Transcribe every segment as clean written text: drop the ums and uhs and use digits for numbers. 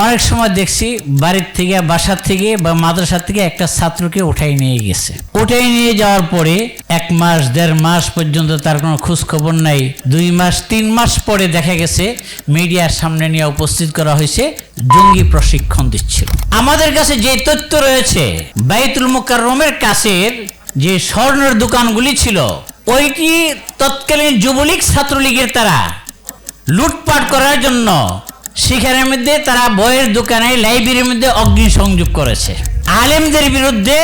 অনেক সময় দেখছি বাড়ির থেকে বাসার থেকে বা মাদ্রাসা থেকে একটা ছাত্রকে উঠাই নিয়ে গেছে। উঠাই নিয়ে যাওয়ার পরে 1 মাস 1.5 মাস পর্যন্ত তার কোনো খোঁজ খবর নাই। 2 মাস 3 মাস পরে দেখা গেছে মিডিয়ার সামনে নিয়ে উপস্থিত করা হয়েছে, জঙ্গি প্রশিক্ষণ দিচ্ছিল। আমাদের কাছে যে তথ্য রয়েছে, বাইতুল মুকাররমের কাছের যে স্বর্ণের দোকানগুলি ছিল, ওইটি তৎকালীন যুবলীগ ছাত্রলীগের তারা লুটপাট করার জন্য সেখানের মধ্যে তারা বইয়ের দোকানে লাইব্রেরির মধ্যে অগ্নিসংযোগ করেছে। আলেমদের বিরুদ্ধে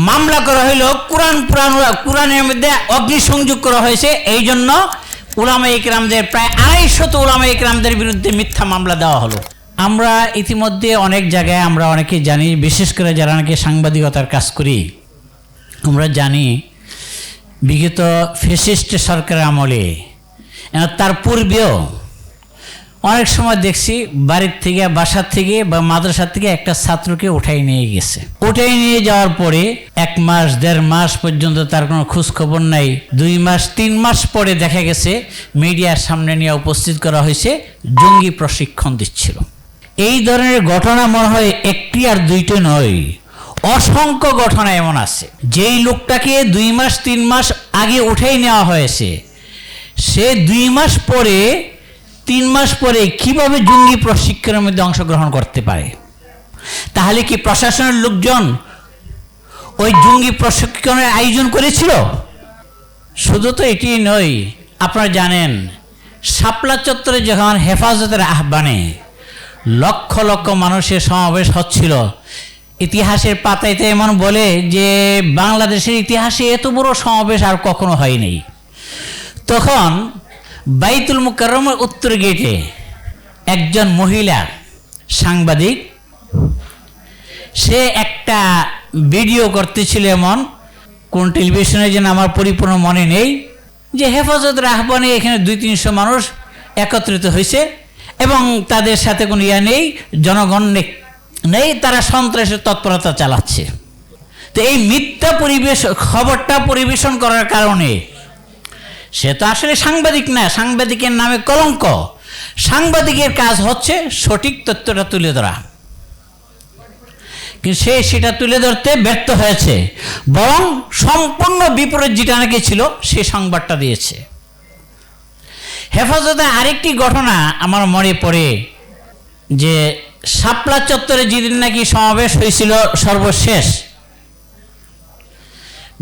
মামলা করা হইল, কোরআনের মধ্যে অগ্নিসংযোগ করা হয়েছে। এই জন্য উলামায়ে কেরামদের প্রায় 250 উলামায়ে কেরামদের বিরুদ্ধে মিথ্যা মামলা দেওয়া হলো। আমরা ইতিমধ্যে অনেক জায়গায় আমরা অনেকে জানি, বিশেষ করে যারা নাকি সাংবাদিকতার কাজ করি, আমরা জানি বিগত ফ্যাসিস্ট সরকারের আমলে, তার পূর্বেও অনেক সময় দেখছি বাড়ির থেকে বাসার থেকে বা মাদ্রাসা থেকে একটা ছাত্রকে উঠাই নিয়ে গেছে। উঠাই নিয়ে যাওয়ার পরে 1 মাস 1.5 মাস পর্যন্ত তার কোনো খোঁজ খবর নাই। 2 মাস 3 মাস পরে দেখা গেছে মিডিয়ার সামনে নিয়ে উপস্থিত করা হয়েছে, জঙ্গি প্রশিক্ষণ দিচ্ছিল। এই ধরনের ঘটনা মনে হয় একটি আর দুইটা নয়, অসংখ্য ঘটনা এমন আছে। যেই লোকটাকে 2 মাস 3 মাস আগে উঠাই নেওয়া হয়েছে, সে 2 মাস পরে 3 মাস পরে কিভাবে জঙ্গি প্রশিক্ষণের মধ্যে অংশগ্রহণ করতে পারে? তাহলে কি প্রশাসনের লোকজন ওই জঙ্গি প্রশিক্ষণের আয়োজন করেছিল? শুধু তো এটি নয়, আপনারা জানেন শাপলা চত্বরে যখন হেফাজতের আহ্বানে লক্ষ লক্ষ মানুষের সমাবেশ হচ্ছিল, ইতিহাসের পাতায় এমন বলে যে বাংলাদেশের ইতিহাসে এত বড় সমাবেশ আর কখনো হয়নি। তখন বাইতুল মুকাররমের উত্তর গেটে একজন মহিলা সাংবাদিক, সে একটা ভিডিও করতেছিল, এমন কোন টেলিভিশনে যেন আমার পরিপূর্ণ মনে নেই, যে হেফাজতের আহ্বানে এখানে 200-300 মানুষ একত্রিত হয়েছে এবং তাদের সাথে কোনো নেই, জনগণ নেই, তারা সন্ত্রাসের তৎপরতা চালাচ্ছে। তো এই মিথ্যা খবরটা পরিবেশন করার কারণে সে তো আসলে সাংবাদিক না, সাংবাদিকের নামে কলঙ্ক। সাংবাদিকের কাজ হচ্ছে সঠিক তথ্যটা তুলে ধরা, কিন্তু সে সেটা তুলে ধরতে ব্যর্থ হয়েছে, বরং সম্পূর্ণ বিপরীত যেটা নাকি ছিল সে সংবাদটা দিয়েছে। হেফাজতে আরেকটি ঘটনা আমার মনে পড়ে, যে শাপলা চত্বরে যেদিন নাকি সমাবেশ হয়েছিল সর্বশেষ,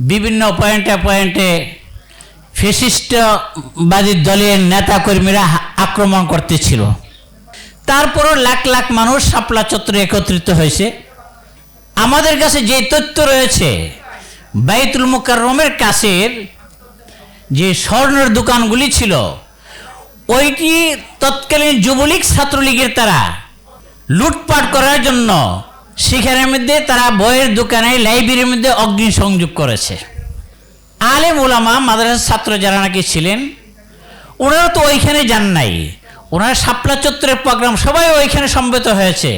বিভিন্ন পয়েন্টে ফ্যাসিস্টবাদী দলের নেতাকর্মীরা আক্রমণ করতেছিল। তারপরও লাখ লাখ মানুষ শাপলা চত্বরে একত্রিত হয়েছে। আমাদের কাছে যে তথ্য রয়েছে, বাইতুল মুকাররমের কাছের যে স্বর্ণের দোকানগুলি ছিল, ওইটি তৎকালীন যুবলীগ ছাত্রলীগের তারা লুটপাট করার জন্য সেখানের মধ্যে তারা বইয়ের দোকানে লাইব্রেরির মধ্যে অগ্নিসংযোগ করেছে। আলেম ওলামা মাদ্রাসার ছাত্র যারা নাকি ছিলেন, ওনারা তো ওইখানে যান নাই, ওনারা শাপলা চত্বরের প্রোগ্রাম সবাই ওইখানে সমবেত হয়েছে।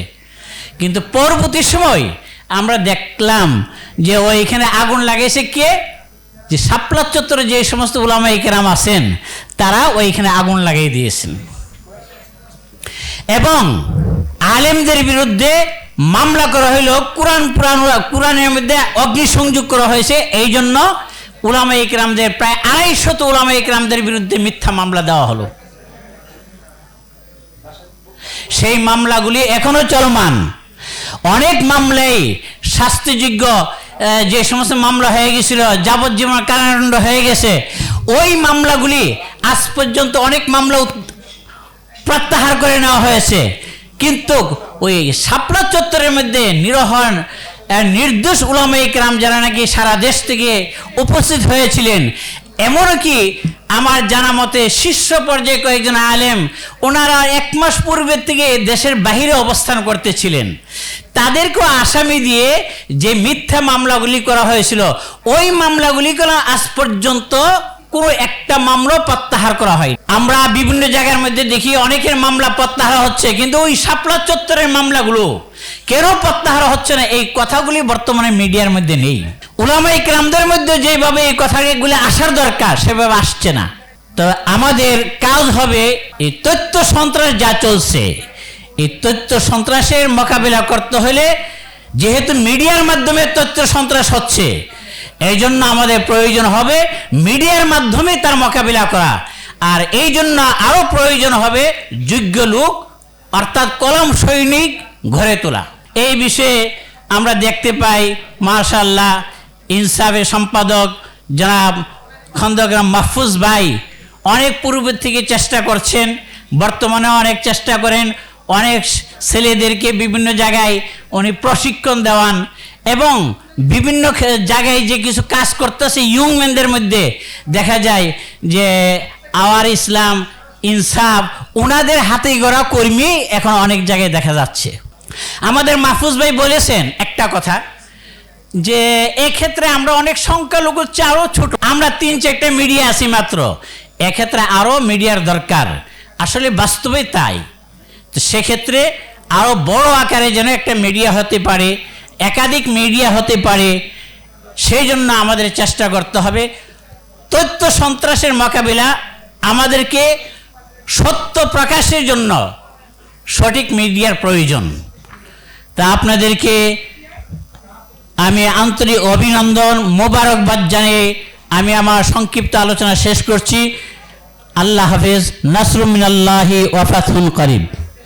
কিন্তু পরবর্তী সময় আমরা দেখলাম যে ওইখানে আগুন লাগাইছে কে? যে শাপলা চত্বরে যে সমস্ত উলামায়ে কেরাম আছেন, তারা ওইখানে আগুন লাগিয়ে দিয়েছেন এবং আলেমদের বিরুদ্ধে মামলা করা হইল, কোরআনের মধ্যে অগ্নিসংযোগ করা হয়েছে। এই জন্য উলামায়ে কেরামদের প্রায় 250 উলামায়ে কেরামদের বিরুদ্ধে মিথ্যা মামলা দেওয়া হলো। সেই মামলাগুলি এখনো চলমান। অনেক মামলাই শাস্তিযোগ্য যে সমস্ত মামলা হয়ে গেছিল, যাবজ্জীবন কারাদণ্ড হয়ে গেছে, ওই মামলাগুলি আজ পর্যন্ত অনেক মামলা প্রত্যাহার করে নেওয়া হয়েছে। কিন্তু ওই শাপলা চত্বরের মধ্যে নির্দোষ উলামায়ে কেরাম যারা নাকি সারা দেশ থেকে উপস্থিত হয়েছিলেন, এমনকি আমার জানা মতে শীর্ষ পর্যায়ে কয়েকজন আলেম, ওনারা 1 মাস পূর্বের থেকে দেশের বাহিরে অবস্থান করতেছিলেন, তাদেরকেও আসামি দিয়ে যে মিথ্যা মামলাগুলি করা হয়েছিল, ওই মামলাগুলি আজ পর্যন্ত কোনো একটা মামলা প্রত্যাহার করা হয়। আমরা বিভিন্ন জায়গার মধ্যে দেখি অনেকের মামলা প্রত্যাহার হচ্ছে, কিন্তু ওই শাপলা চত্বরের মামলাগুলো কেন প্রত্যাহার হচ্ছে না, এই কথাগুলি বর্তমানে মিডিয়ার মধ্যে নেই। উলামায়ে কেরামদের মধ্যে যেভাবে এই কথাগুলি আসার দরকার সেভাবে আসছে না। তো আমাদের কাজ হবে এই তথ্য সন্ত্রাস যা চলছে, এই তথ্য সন্ত্রাসের মোকাবিলা করতে হলে যেহেতু মিডিয়ার মাধ্যমে তথ্য সন্ত্রাস হচ্ছে, এই জন্য আমাদের প্রয়োজন হবে মিডিয়ার মাধ্যমে তার মোকাবিলা করা। আর এই জন্য আরও প্রয়োজন হবে যোগ্য লোক, অর্থাৎ কলম সৈনিক গড়ে তোলা। এই বিষয়ে আমরা দেখতে পাই মাশাআল্লাহ ইনসাফের সম্পাদক জনাব খন্দকার মাহফুজ ভাই অনেক পূর্বের থেকে চেষ্টা করছেন, বর্তমানে অনেক চেষ্টা করেন, অনেক ছেলেদেরকে বিভিন্ন জায়গায় উনি প্রশিক্ষণ দেওয়ান এবং বিভিন্ন জায়গায় যে কিছু কাজ করতেছে ইয়ংম্যানদের মধ্যে দেখা যায় যে আওয়ার ইসলাম, ইনসাফ ওনাদের হাতে গড়া কর্মী এখন অনেক জায়গায় দেখা যাচ্ছে। আমাদের মাহফুজ ভাই বলেছেন একটা কথা যে এক্ষেত্রে আমরা অনেক সংখ্যালঘু আরও ছোট, আমরা 3-4টা মিডিয়া আছি মাত্র, এক্ষেত্রে আরও মিডিয়ার দরকার। আসলে বাস্তবে তাই। তো সেক্ষেত্রে আরও বড় আকারে যেন একটা মিডিয়া হতে পারে, একাধিক মিডিয়া হতে পারে, সেই জন্য আমাদের চেষ্টা করতে হবে। তথ্য সন্ত্রাসের মোকাবিলা আমাদেরকে সত্য প্রকাশের জন্য সঠিক মিডিয়ার প্রয়োজন। তা আপনাদেরকে আমি আন্তরিক অভিনন্দন, মোবারকবাদ জানিয়ে আমি আমার সংক্ষিপ্ত আলোচনা শেষ করছি। আল্লাহ হাফেজ। নাসরুম মিনাল্লাহি ওয়া ফাতহুন করিব।